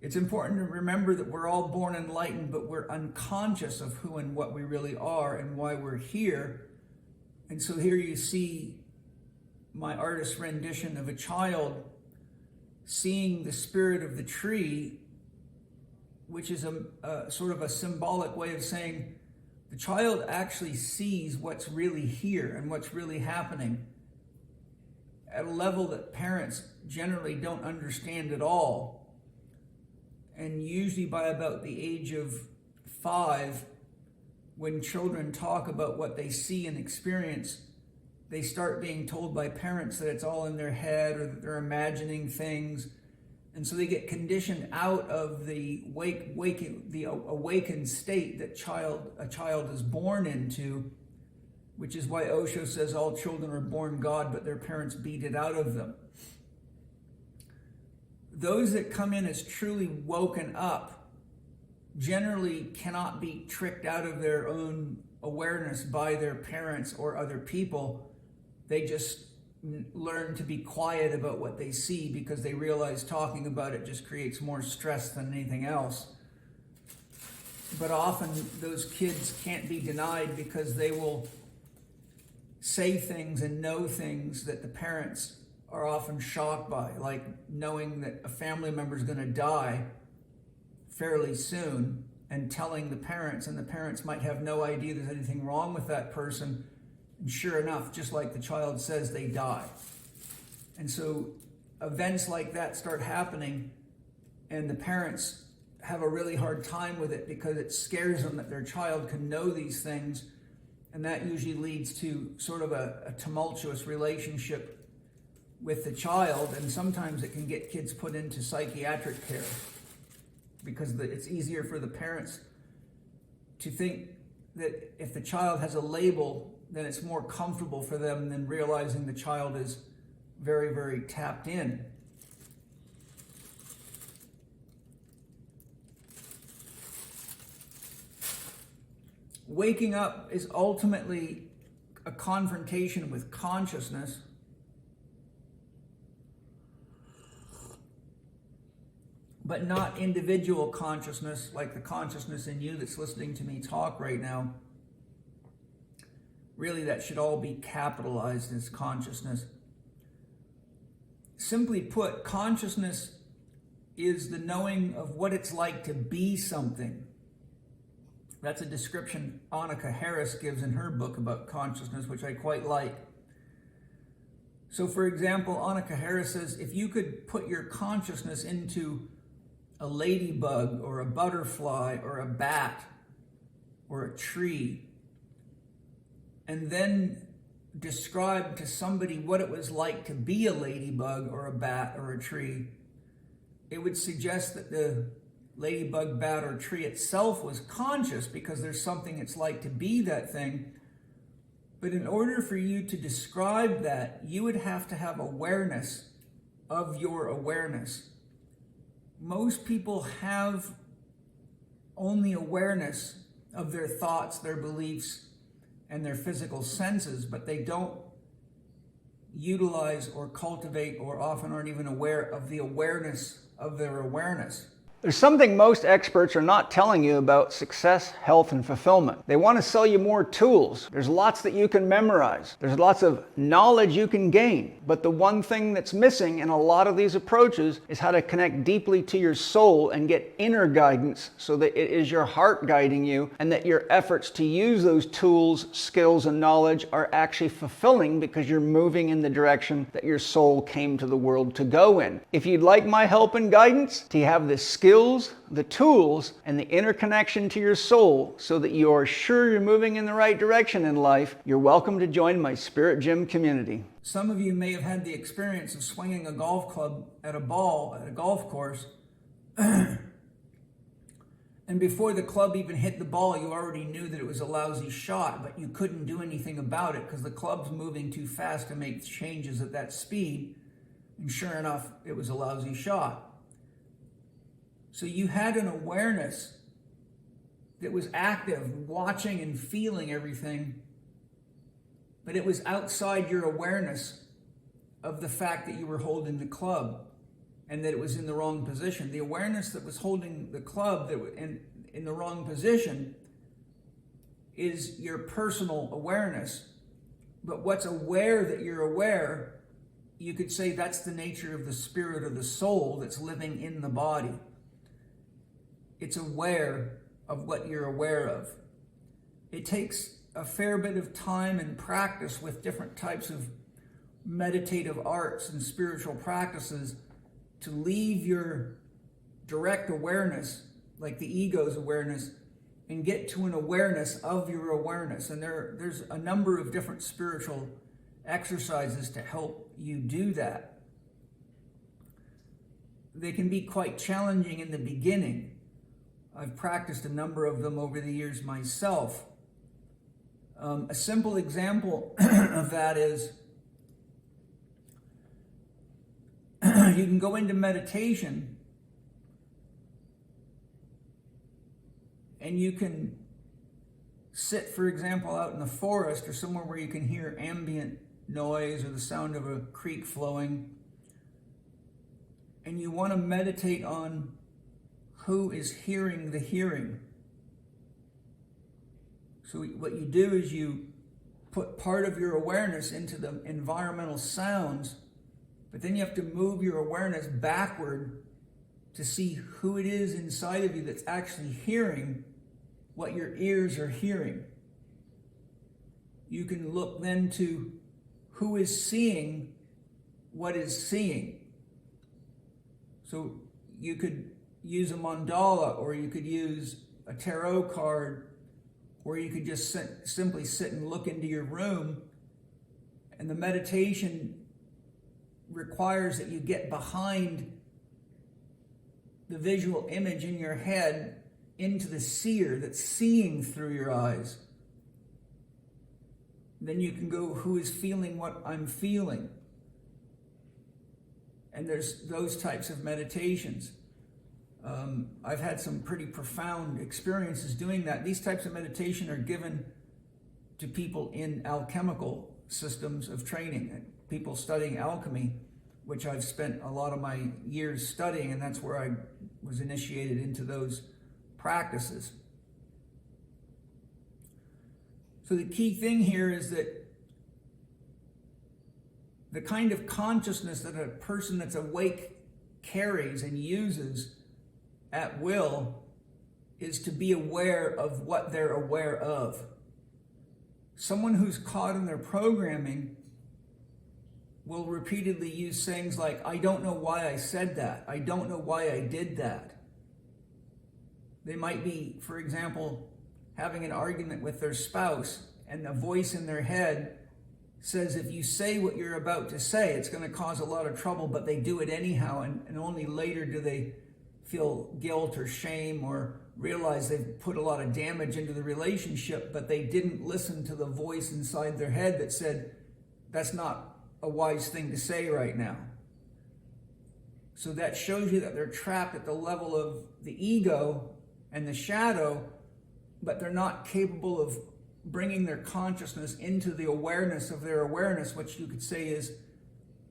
It's important to remember that we're all born enlightened, but we're unconscious of who and what we really are and why we're here. And so here you see my artist's rendition of a child seeing the spirit of the tree, which is a sort of a symbolic way of saying the child actually sees what's really here and what's really happening at a level that parents generally don't understand at all. And usually by about the age of 5, when children talk about what they see and experience, they start being told by parents that it's all in their head or that they're imagining things. And so they get conditioned out of the awakened state that a child is born into, which is why Osho says all children are born God, but their parents beat it out of them. Those that come in as truly woken up generally cannot be tricked out of their own awareness by their parents or other people. They just learn to be quiet about what they see because they realize talking about it just creates more stress than anything else. But often those kids can't be denied because they will say things and know things that the parents are often shocked by, like knowing that a family member is going to die fairly soon and telling the parents, and the parents might have no idea there's anything wrong with that person. And sure enough, just like the child says, they die. And so events like that start happening, and the parents have a really hard time with it because it scares them that their child can know these things. And that usually leads to sort of a tumultuous relationship with the child. And sometimes it can get kids put into psychiatric care because it's easier for the parents to think that if the child has a label, then it's more comfortable for them than realizing the child is very, very tapped in. Waking up is ultimately a confrontation with consciousness. But not individual consciousness like the consciousness in you that's listening to me talk right now. Really, that should all be capitalized as consciousness. Simply put, consciousness is the knowing of what it's like to be something. That's a description Annika Harris gives in her book about consciousness, which I quite like. So, for example, Annika Harris says, if you could put your consciousness into a ladybug or a butterfly or a bat or a tree, and then describe to somebody what it was like to be a ladybug or a bat or a tree, it would suggest that the ladybug, bat, or tree itself was conscious because there's something it's like to be that thing. But in order for you to describe that, you would have to have awareness of your awareness. Most people have only awareness of their thoughts, their beliefs, and their physical senses, but they don't utilize or cultivate, or often aren't even aware of the awareness of their awareness. There's something most experts are not telling you about success, health, and fulfillment. They want to sell you more tools. There's lots that you can memorize. There's lots of knowledge you can gain. But the one thing that's missing in a lot of these approaches is how to connect deeply to your soul and get inner guidance so that it is your heart guiding you, and that your efforts to use those tools, skills, and knowledge are actually fulfilling because you're moving in the direction that your soul came to the world to go in. If you'd like my help and guidance to have the skills, the tools, and the interconnection to your soul so that you are sure you're moving in the right direction in life, you're welcome to join my Spirit Gym community. Some of you may have had the experience of swinging a golf club at a ball at a golf course, and before the club even hit the ball, you already knew that it was a lousy shot, but you couldn't do anything about it because the club's moving too fast to make changes at that speed, and sure enough, it was a lousy shot. So you had an awareness that was active, watching and feeling everything, but it was outside your awareness of the fact that you were holding the club. and that it was in the wrong position. The awareness that was holding the club that in the wrong position is your personal awareness. But what's aware that you're aware, you could say that's the nature of the spirit or the soul that's living in the body. It's aware of what you're aware of. It takes a fair bit of time and practice with different types of meditative arts and spiritual practices to leave your direct awareness, like the ego's awareness, and get to an awareness of your awareness. And there's a number of different spiritual exercises to help you do that. They can be quite challenging in the beginning. I've practiced a number of them over the years myself. A simple example of that is you can go into meditation and you can sit, for example, out in the forest or somewhere where you can hear ambient noise or the sound of a creek flowing, and you want to meditate on who is hearing the hearing. So what you do is you put part of your awareness into the environmental sounds, but then you have to move your awareness backward to see who it is inside of you that's actually hearing what your ears are hearing. You can look then to who is seeing what is seeing. So you could use a mandala, or you could use a tarot card, or you could just simply sit and look into your room. And the meditation requires that you get behind the visual image in your head into the seer that's seeing through your eyes. Then you can go, who is feeling what I'm feeling? And there's those types of meditations. I've had some pretty profound experiences doing that. These types of meditation are given to people in alchemical systems of training, people studying alchemy, which I've spent a lot of my years studying, and that's where I was initiated into those practices. So the key thing here is that the kind of consciousness that a person that's awake carries and uses at will is to be aware of what they're aware of. Someone who's caught in their programming will repeatedly use things like, I don't know why I said that. I don't know why I did that. They might be, for example, having an argument with their spouse, and a voice in their head says, if you say what you're about to say, it's going to cause a lot of trouble, but they do it anyhow, and only later do they feel guilt or shame or realize they've put a lot of damage into the relationship, but they didn't listen to the voice inside their head that said, that's not a wise thing to say right now. So that shows you that they're trapped at the level of the ego and the shadow, but they're not capable of bringing their consciousness into the awareness of their awareness, which you could say is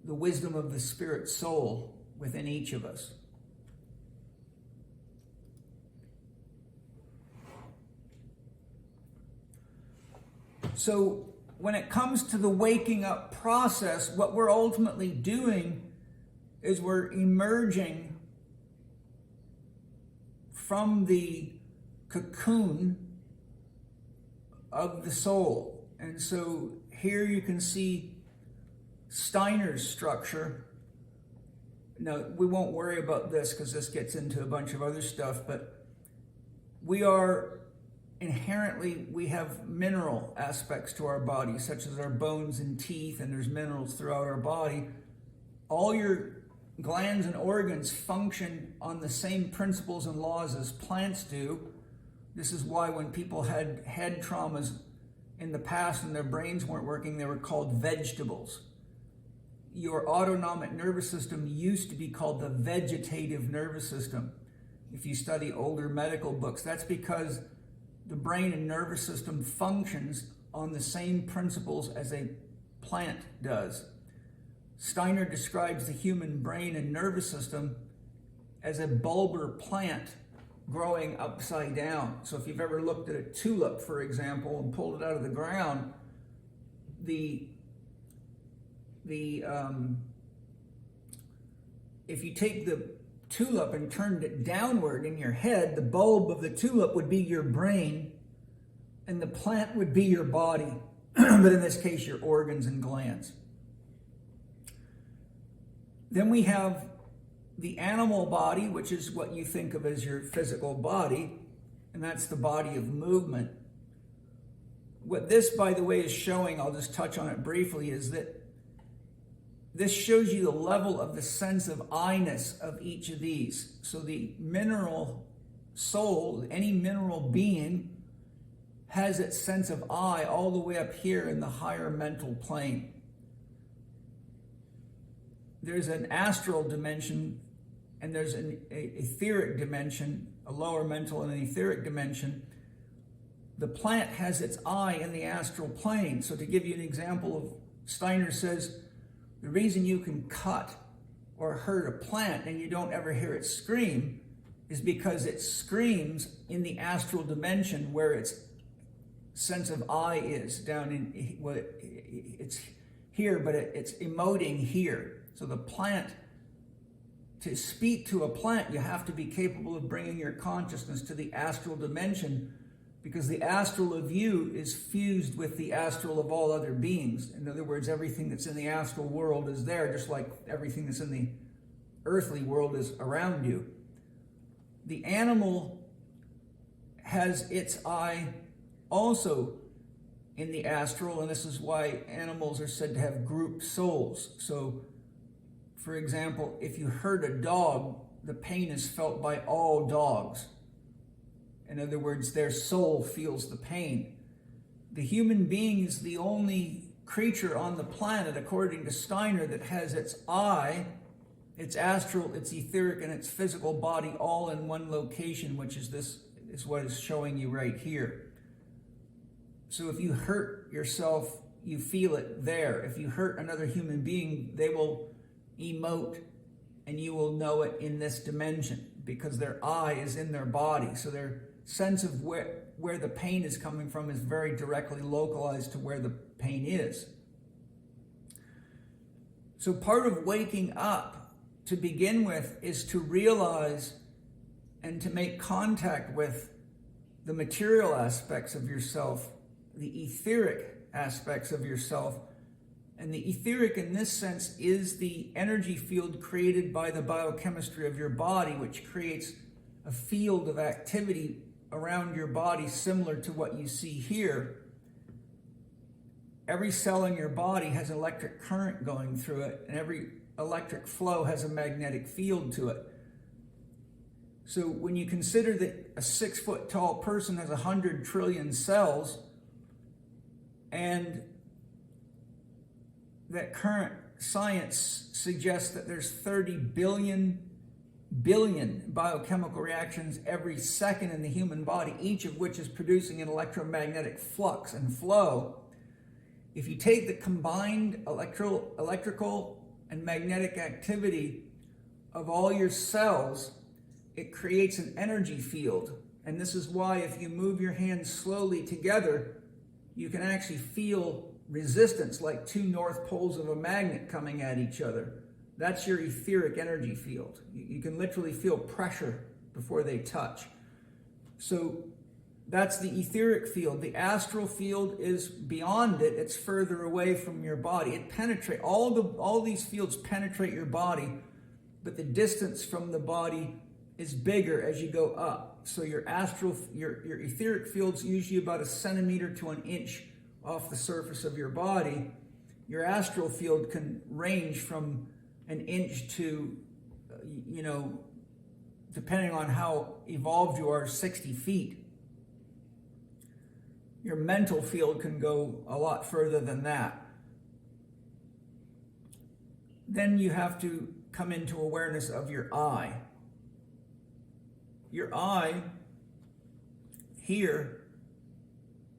the wisdom of the spirit soul within each of us. So when it comes to the waking up process, what we're ultimately doing is we're emerging from the cocoon of the soul. And so here you can see Steiner's structure. Now, we won't worry about this because this gets into a bunch of other stuff, but we have mineral aspects to our body, such as our bones and teeth, and there's minerals throughout our body. All your glands and organs function on the same principles and laws as plants do. This is why when people had head traumas in the past and their brains weren't working, they were called vegetables. Your autonomic nervous system used to be called the vegetative nervous system. If you study older medical books, that's because the brain and nervous system functions on the same principles as a plant does. Steiner describes the human brain and nervous system as a bulbar plant growing upside down. So if you've ever looked at a tulip, for example, and pulled it out of the ground, if you take the tulip and turned it downward in your head, the bulb of the tulip would be your brain and the plant would be your body, but in this case, your organs and glands. Then we have the animal body, which is what you think of as your physical body, and that's the body of movement. What this, by the way, is showing, I'll just touch on it briefly, is that this shows you the level of the sense of I-ness of each of these. So the mineral soul, any mineral being, has its sense of I all the way up here in the higher mental plane. There's an astral dimension and there's an etheric dimension, a lower mental and an etheric dimension. The plant has its I in the astral plane. So to give you an example of, Steiner says, the reason you can cut or hurt a plant and you don't ever hear it scream is because it screams in the astral dimension where its sense of I is down in, well, it's here, but it's emoting here. So the plant, to speak to a plant, you have to be capable of bringing your consciousness to the astral dimension, because the astral of you is fused with the astral of all other beings. In other words, everything that's in the astral world is there, just like everything that's in the earthly world is around you. The animal has its I also in the astral, and this is why animals are said to have group souls. So, for example, if you hurt a dog, the pain is felt by all dogs. In other words, their soul feels the pain. The human being is the only creature on the planet, according to Steiner, that has its I, its astral, its etheric, and its physical body all in one location, which is this, is what is showing you right here. So if you hurt yourself, you feel it there. If you hurt another human being, they will emote and you will know it in this dimension because their I is in their body. So their sense of where the pain is coming from is very directly localized to where the pain is. So part of waking up to begin with is to realize and to make contact with the material aspects of yourself, the etheric aspects of yourself. And the etheric in this sense is the energy field created by the biochemistry of your body, which creates a field of activity around your body similar to what you see here. Every cell in your body has electric current going through it, and every electric flow has a magnetic field to it. So when you consider that a 6-foot tall person has 100 trillion cells, and that current science suggests that there's 30 billion biochemical reactions every second in the human body, each of which is producing an electromagnetic flux and flow. If you take the combined electrical and magnetic activity of all your cells, it creates an energy field. And this is why if you move your hands slowly together, you can actually feel resistance like two north poles of a magnet coming at each other. That's your etheric energy field. You can literally feel pressure before they touch. So that's the etheric field. The astral field is beyond it. It's further away from your body. It penetrates, all these fields penetrate your body, but the distance from the body is bigger as you go up. So your etheric field's usually about 1 centimeter to 1 inch off the surface of your body. Your astral field can range from 1 inch to, depending on how evolved you are, 60 feet. Your mental field can go a lot further than that. Then you have to come into awareness of your I. Your I here,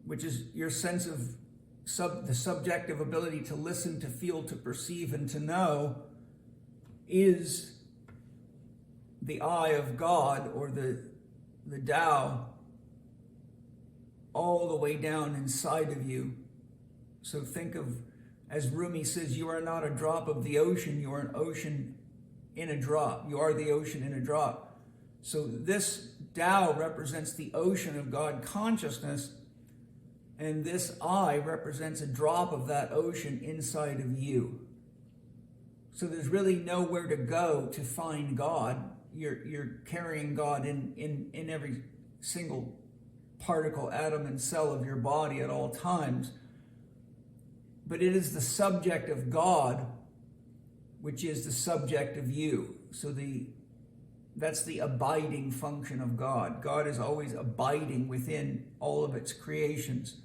which is your sense of the subjective ability to listen, to feel, to perceive, and to know is the eye of God, or the Tao, all the way down inside of you. So think of, as Rumi says, you are not a drop of the ocean, you are an ocean in a drop. You are the ocean in a drop. So this Tao represents the ocean of God consciousness, and this I represents a drop of that ocean inside of you. So there's really nowhere to go to find God. You're carrying God in every single particle, atom, and cell of your body at all times. But it is the subject of God which is the subject of you. So that's the abiding function of God. God is always abiding within all of its creations.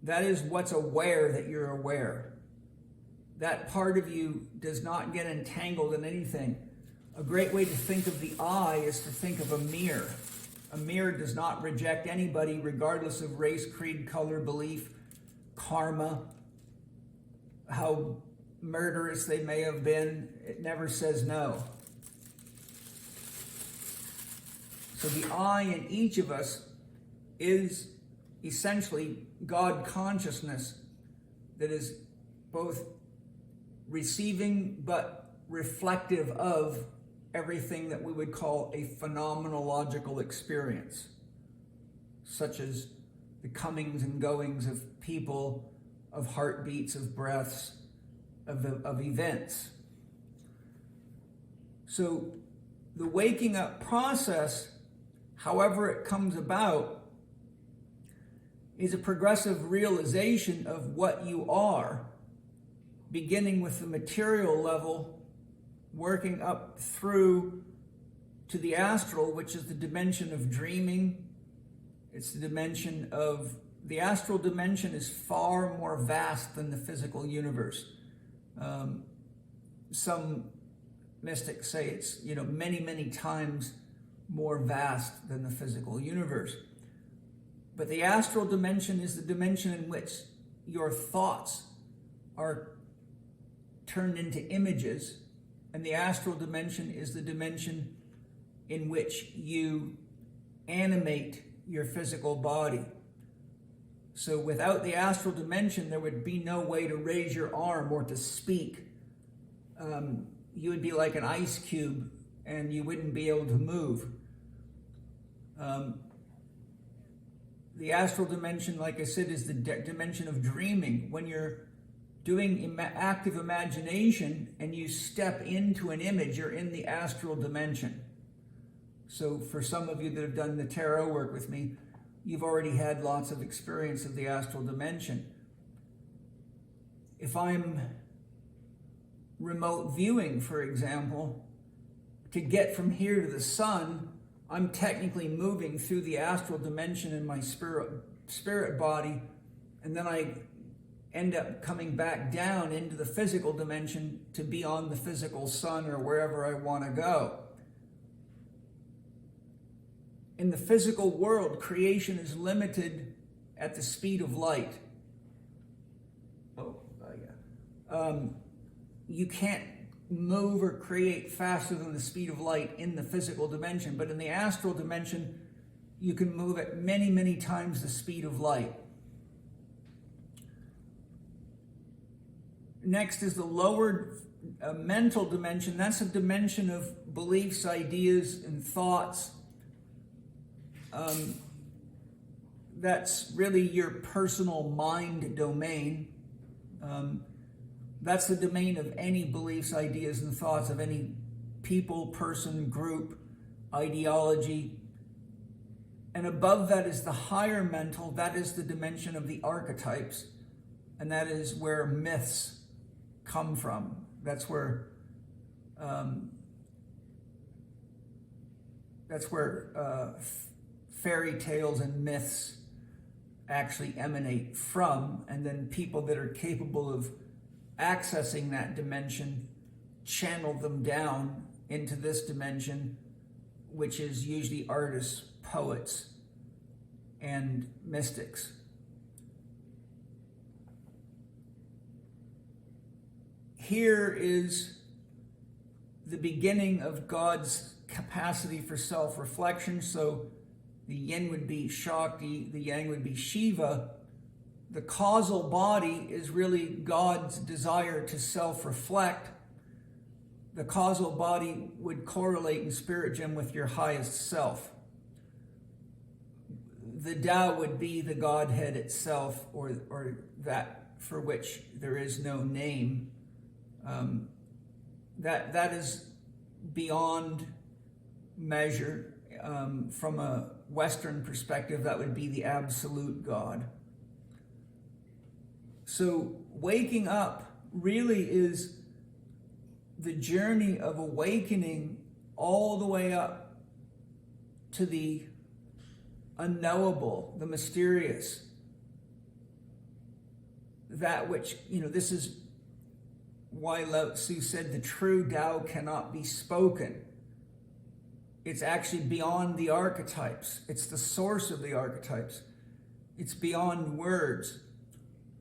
That is what's aware that you're aware. That part of you does not get entangled in anything. A great way to think of the I is to think of a mirror. A mirror does not reject anybody, regardless of race, creed, color, belief, karma, how murderous they may have been. It never says no. So the I in each of us is essentially God consciousness that is both receiving but reflective of everything that we would call a phenomenological experience, such as the comings and goings of people, of heartbeats, of breaths, of events. So the waking up process, however it comes about, is a progressive realization of what you are, beginning with the material level, working up through to the astral, which is the dimension of dreaming. It's the dimension of, the astral dimension is far more vast than the physical universe. Some mystics say it's, many, many times more vast than the physical universe. But the astral dimension is the dimension in which your thoughts are turned into images, and the astral dimension is the dimension in which you animate your physical body. So without the astral dimension, there would be no way to raise your arm or to speak. You would be like an ice cube, and you wouldn't be able to move. The astral dimension, like I said, is the dimension of dreaming. When you're doing active imagination and you step into an image, you're in the astral dimension. So for some of you that have done the tarot work with me, you've already had lots of experience of the astral dimension. If I'm remote viewing, for example, to get from here to the sun, I'm technically moving through the astral dimension in my spirit body, and then I end up coming back down into the physical dimension to be on the physical sun or wherever I want to go. In the physical world, creation is limited at the speed of light. You can't move or create faster than the speed of light in the physical dimension, but in the astral dimension, you can move at many, many times the speed of light. Next is the lower mental dimension. That's a dimension of beliefs, ideas, and thoughts. That's really your personal mind domain. That's the domain of any beliefs, ideas, and thoughts of any people, person, group, ideology. And above that is the higher mental. That is the dimension of the archetypes. And that is where myths come from. That's where fairy tales and myths actually emanate from, and then people that are capable of accessing that dimension channel them down into this dimension, which is usually artists, poets, and mystics. Here is the beginning of God's capacity for self-reflection. So the yin would be Shakti, the yang would be Shiva. The causal body is really God's desire to self-reflect. The causal body would correlate in Spirit Gym with your highest self. The Tao would be the Godhead itself, or that for which there is no name. That is beyond measure. From a Western perspective, that would be the absolute God. So waking up really is the journey of awakening all the way up to the unknowable, the mysterious, that which, this is why Lao Tzu said the true Tao cannot be spoken. It's actually beyond the archetypes. It's the source of the archetypes. It's beyond words.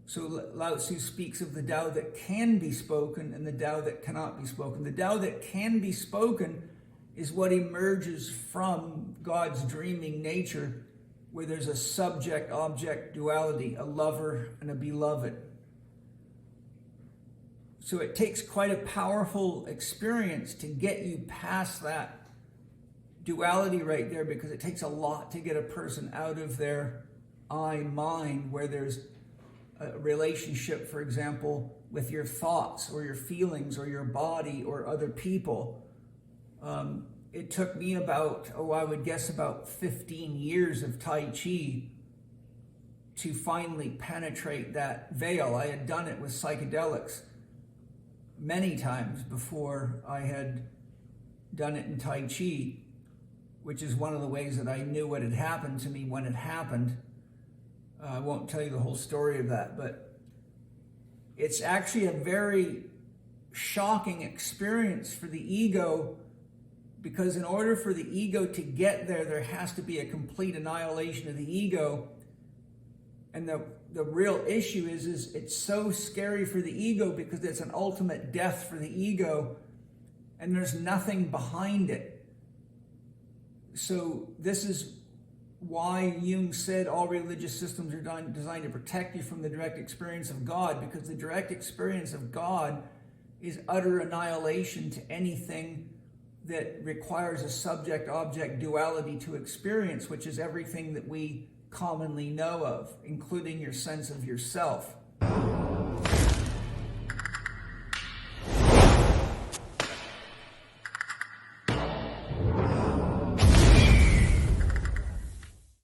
So Lao Tzu speaks of the Tao that can be spoken and the Tao that cannot be spoken. The Tao that can be spoken is what emerges from God's dreaming nature, where there's a subject-object duality, a lover and a beloved. So it takes quite a powerful experience to get you past that duality right there, because it takes a lot to get a person out of their I-mind, where there's a relationship, for example, with your thoughts or your feelings or your body or other people. It took me about, I would guess about 15 years of Tai Chi to finally penetrate that veil. I had done it with psychedelics many times before I had done it in Tai Chi, which is one of the ways that I knew what had happened to me when it happened. I won't tell you the whole story of that, but it's actually a very shocking experience for the ego, because in order for the ego to get there, there has to be a complete annihilation of the ego. And the real issue is it's so scary for the ego because it's an ultimate death for the ego, and there's nothing behind it. So this is why Jung said all religious systems are designed to protect you from the direct experience of God, because the direct experience of God is utter annihilation to anything that requires a subject-object duality to experience, which is everything that we commonly know of, including your sense of yourself.